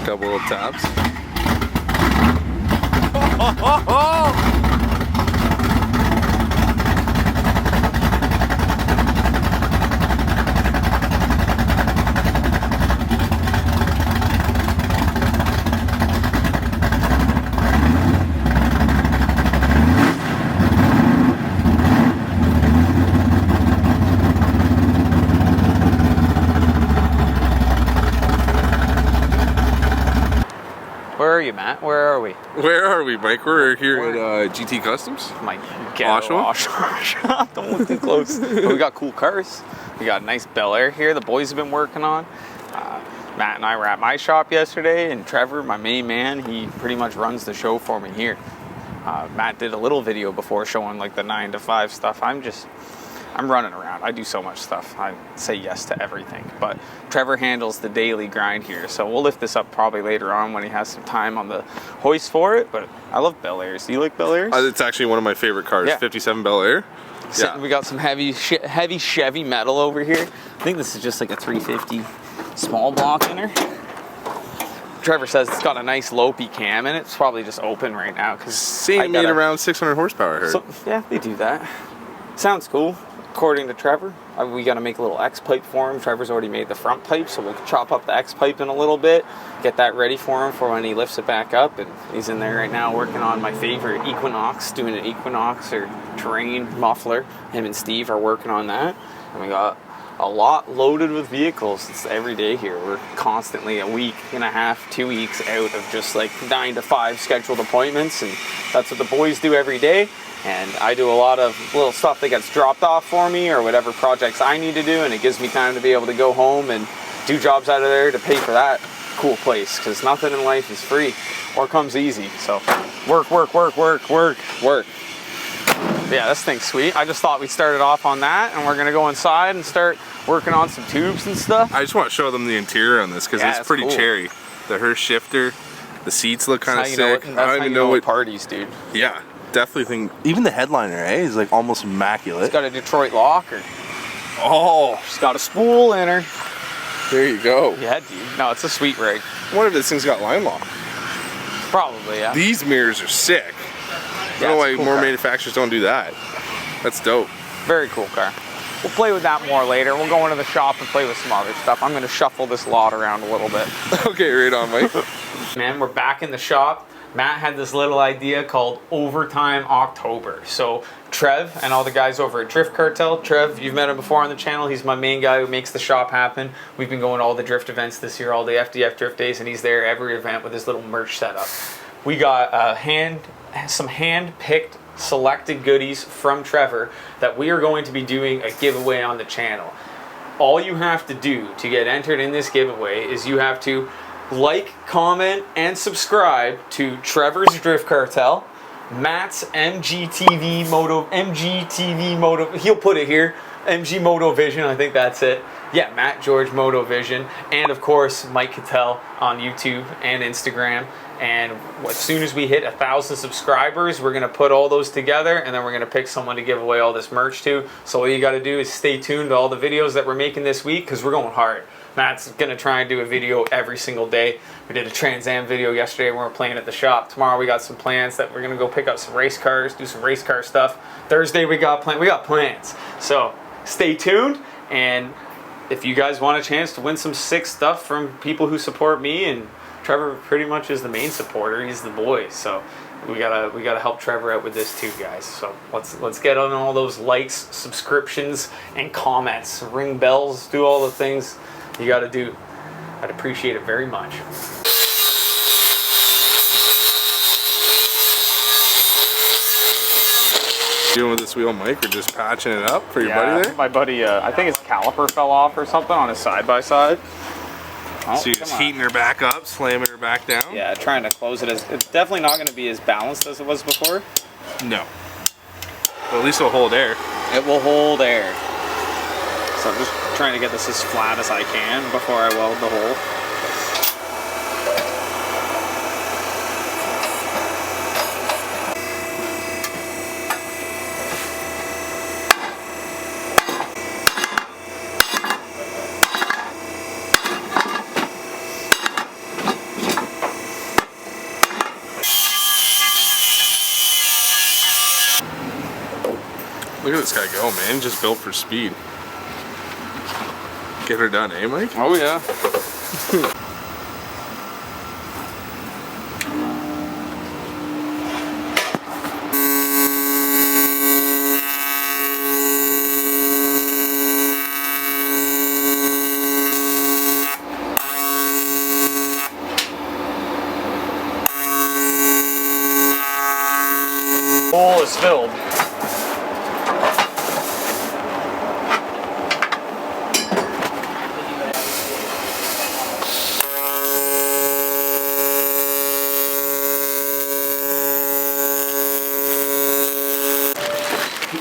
Couple little taps. Where are you, Matt? Where are we? Where are we, Mike? We're here at GT Customs. My ghetto wash shop. Don't look too close. But we got cool cars. We got a nice Belair here the boys have been working on. Matt and I were at my shop yesterday, and Trevor, my main man, he pretty much runs the show for me here. Matt did a little video before showing like the 9 to 5 stuff. I'm running around. I do so much stuff. I say yes to everything. But Trevor handles the daily grind here. So we'll lift this up probably later on when he has some time on the hoist for it. But I love Belairs. Do you like Belairs? It's actually one of my favorite cars, yeah. 57 Belair. Yeah. We got some heavy Chevy metal over here. I think this is just like a 350 small block in her. Trevor says it's got a nice Lopey cam in it. It's probably just open right now. Same made around 600 horsepower, I heard. So, yeah, they do that. Sounds cool. According to Trevor, we got to make a little X pipe for him. Trevor's already made the front pipe, so we'll chop up the X pipe in a little bit, get that ready for him for when he lifts it back up. And he's in there right now working on my favorite Equinox, doing an Equinox or terrain muffler. Him and Steve are working on that. And we got a lot loaded with vehicles. It's every day here. We're constantly a week and a half, 2 weeks out of just like 9 to 5 scheduled appointments. And that's what the boys do every day. And I do a lot of little stuff that gets dropped off for me or whatever projects I need to do, and it gives me time to be able to go home and do jobs out of there to pay for that cool place, because nothing in life is free or comes easy. So work. Yeah, this thing's sweet. I just thought we'd start it off on that, and we're gonna go inside and start working on some tubes and stuff. I just want to show them the interior on this, because it's pretty cool. Cherry. The Hearst shifter, the seats look kind of sick. I don't even know what parties, dude. Yeah. Definitely think even the headliner, is like almost immaculate. It's got a Detroit locker. Oh, she's got a spool in her. There you go. Yeah, dude. No, it's a sweet rig. I wonder if this thing's got line lock. Probably, yeah. These mirrors are sick. I don't know why more manufacturers don't do that. That's dope. Very cool car. We'll play with that more later. We'll go into the shop and play with some other stuff. I'm going to shuffle this lot around a little bit. Okay, right on, Mike. Man, we're back in the shop. Matt had this little idea called Overtime October. So Trev and all the guys over at Drift Cartel, Trev, you've met him before on the channel. He's my main guy who makes the shop happen. We've been going to all the drift events this year, all the FDF Drift Days, and he's there every event with his little merch setup. We got some hand-picked selected goodies from Trevor that we are going to be doing a giveaway on the channel. All you have to do to get entered in this giveaway is you have to like, comment, and subscribe to Trevor's Drift Cartel, Matt's MGTV Moto, he'll put it here, MG Moto Vision, I think that's it. Yeah, Matt George Moto Vision, and of course Mike Cattell on YouTube and Instagram. And as soon as we hit 1,000 subscribers, we're gonna put all those together, and then we're gonna pick someone to give away all this merch to. So all you gotta do is stay tuned to all the videos that we're making this week, because we're going hard. Matt's gonna try and do a video every single day. We did a Trans Am video yesterday when we were playing at the shop. Tomorrow we got some plans that we're gonna go pick up some race cars, do some race car stuff. Thursday we got plans. So stay tuned, and if you guys want a chance to win some sick stuff from people who support me, and Trevor pretty much is the main supporter, he's the boy. So we gotta help Trevor out with this too, guys. So let's get on all those likes, subscriptions, and comments. Ring bells, do all the things you gotta do. I'd appreciate it very much. Doing with this wheel, Mike, or just patching it up for your buddy there? My buddy, I think his caliper fell off or something on his side-by-side. Oh, so you're just heating her back up, slamming her back down? Yeah, trying to close it. It's definitely not going to be as balanced as it was before. No. But at least it'll hold air. It will hold air. So I'm just trying to get this as flat as I can before I weld the hole. Look at this guy go, man. Just built for speed. Get her done, eh, Mike? Oh, yeah. Hole is filled.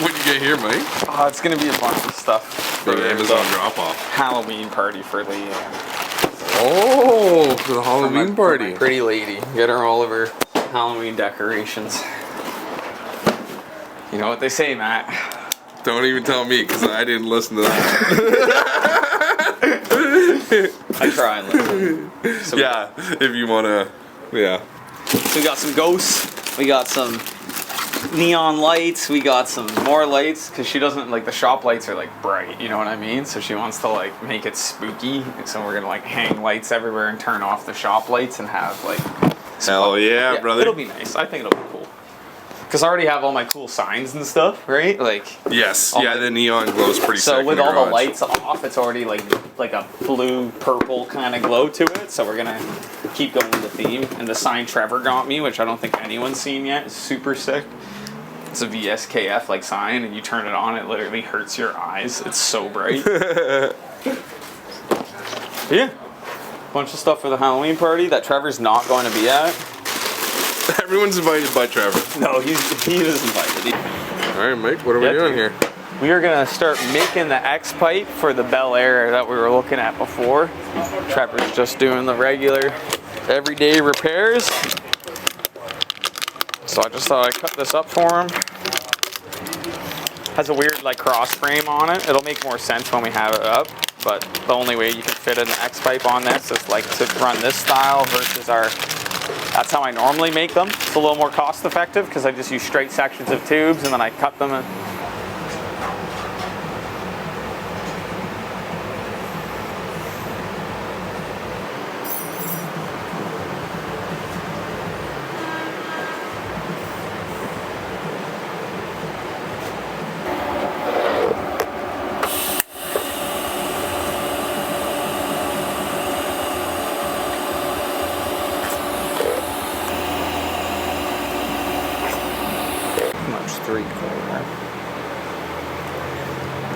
What'd you get here, Mike? Oh, it's gonna be a bunch of stuff For the Amazon drop-off. Halloween party for the Oh, for the Halloween party. my pretty lady. Get her all of her Halloween decorations. You know what they say, Matt. Don't even tell me, because I didn't listen to that. I try and listen. So Yeah, if you want to, yeah. So we got some ghosts. We got some neon lights. We got some more lights because she doesn't like the shop lights are like bright. You know what I mean? So she wants to like make it spooky. So we're gonna like hang lights everywhere and turn off the shop lights and have like. Hell yeah, brother. It'll be nice. I think it'll be cool. Because I already have all my cool signs and stuff, right? Like. Yes. Yeah, the neon glows pretty sick. So with in the all the garage. lights off, it's already like a blue purple kind of glow to it. So we're gonna keep going with the theme. And the sign Trevor got me, which I don't think anyone's seen yet, is super sick. It's a VSKF like sign, and you turn it on, it literally hurts your eyes. It's so bright. Yeah. Bunch of stuff for the Halloween party that Trevor's not going to be at. Everyone's invited by Trevor. No, he is invited. All right, Mike, what are we doing here? We are going to start making the X pipe for the Belair that we were looking at before. Trevor's just doing the regular everyday repairs. So I just thought I'd cut this up for him. Has a weird like cross frame on it. It'll make more sense when we have it up. But the only way you can fit an X pipe on this is like to run this style versus our. That's how I normally make them. It's a little more cost effective because I just use straight sections of tubes and then I cut them.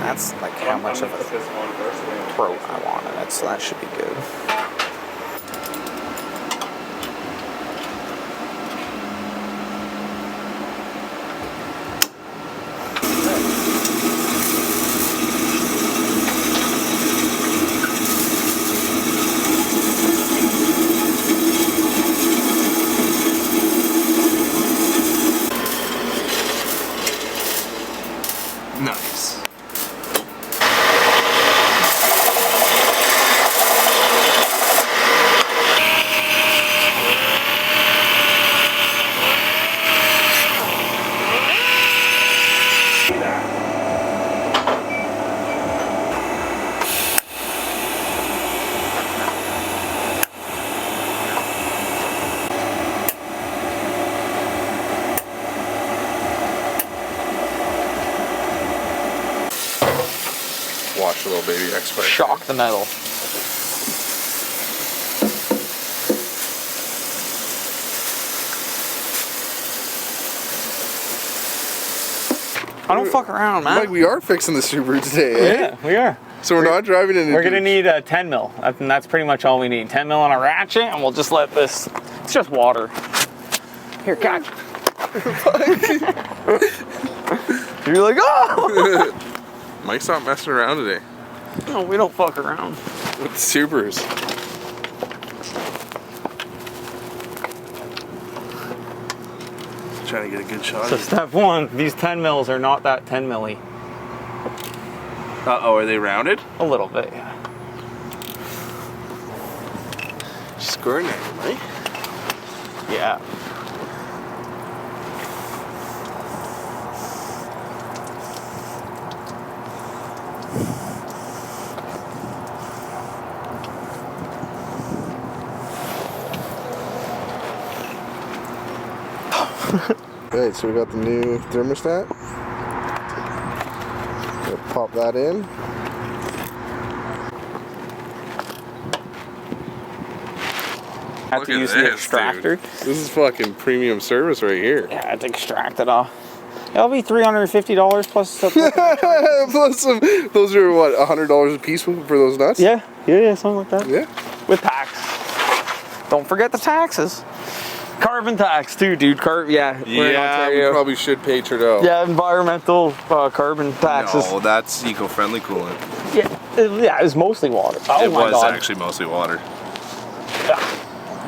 That's like how much of a throat I want in it, so that should be good. Nice. Watch the little baby X-pipe. Shock the metal. I don't fuck around, man. Mike, we are fixing the Subaru today, eh? Yeah, we are. So we're not driving in. We're gonna need a 10 mil, and that's pretty much all we need. 10 mil on a ratchet, and we'll just let this. It's just water. Here, catch. You're like, oh! Mike's not messing around today No, we don't fuck around. with the Subarus. Trying to get a good shot. So step one, these 10 mils are not that 10 milli. Uh-oh, are they rounded? A little bit, yeah. Squaring it, Mike. Yeah. Okay, so we got the new thermostat. We'll pop that in. Have to use the extractor. Dude. This is fucking premium service right here. Yeah, I had to extract it off. It'll be $350 plus. Plus some. Those are what, $100 a piece for those nuts? Yeah, something like that. Yeah. With tax. Don't forget the taxes. Carbon tax too, dude. Yeah. Yeah, we probably should pay Trudeau. Yeah, environmental carbon taxes. No, that's eco-friendly coolant. Yeah, it was mostly water. Oh it my was God. actually mostly water. Yeah.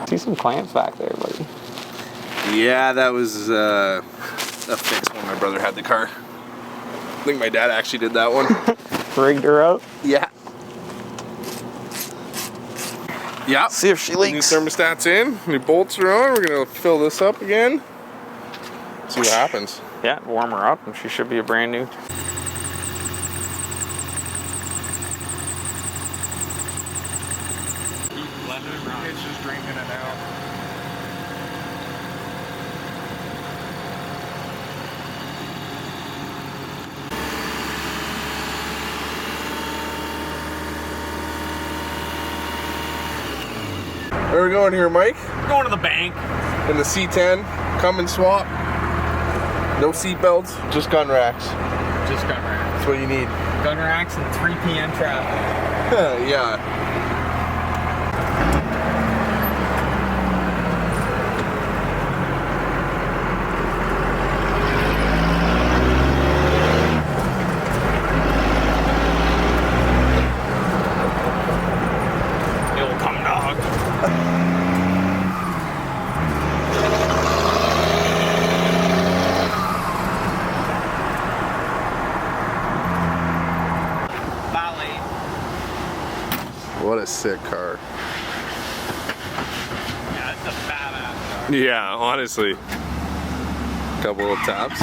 See some clamps back there, buddy. Yeah, that was a fix when my brother had the car. I think my dad actually did that one. Rigged her out. Yeah. Yeah. See if she leaks. New thermostat's in. New bolts are on. We're gonna fill this up again. See what happens. Yeah, warm her up, and she should be a brand new. Keep blending it around. It's just drinking it out. Where are we going here, Mike? We're going to the bank. In the C10, cummins swap. No seat belts, just gun racks. Just gun racks. That's what you need. Gun racks and 3 p.m. traffic. Yeah. It'll come, dog. What a sick car. Yeah, it's a badass car. Yeah, honestly. Couple of taps.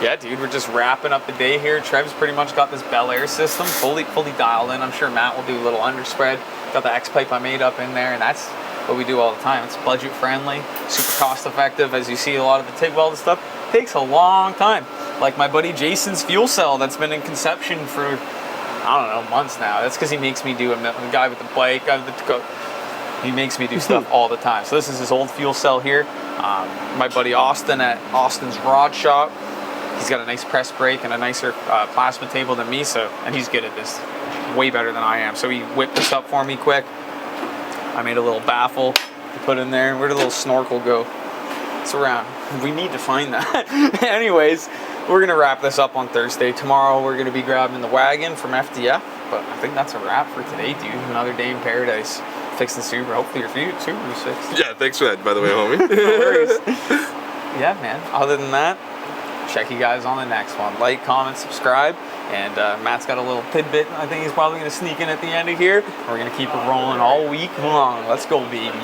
Yeah, dude, we're just wrapping up the day here. Trev's pretty much got this Belair system fully dialed in. I'm sure Matt will do a little underspread. Got the X-pipe I made up in there, and that's what we do all the time. It's budget friendly, super cost effective. As you see, a lot of the TIG welded stuff takes a long time. Like my buddy Jason's fuel cell that's been in conception for, I don't know, months now. That's because he makes me do the guy with the bike, he makes me do stuff all the time. So this is his old fuel cell here. My buddy Austin at Austin's Rod Shop. He's got a nice press brake and a nicer plasma table than me, and he's good at this, way better than I am. So he whipped this up for me quick. I made a little baffle to put in there. Where'd a little snorkel go? It's around. We need to find that. Anyways, we're gonna wrap this up on Thursday. Tomorrow we're gonna be grabbing the wagon from FDF, but I think that's a wrap for today, dude. Another day in paradise. Fixing Subaru. Hopefully your Subaru's fixed. Yeah, thanks for that, by the way, homie. No worries. Yeah, man. Other than that, check you guys on the next one. Like, comment, subscribe, and Matt's got a little tidbit I think he's probably going to sneak in at the end of here. We're going to keep it rolling all week long. Let's go, baby.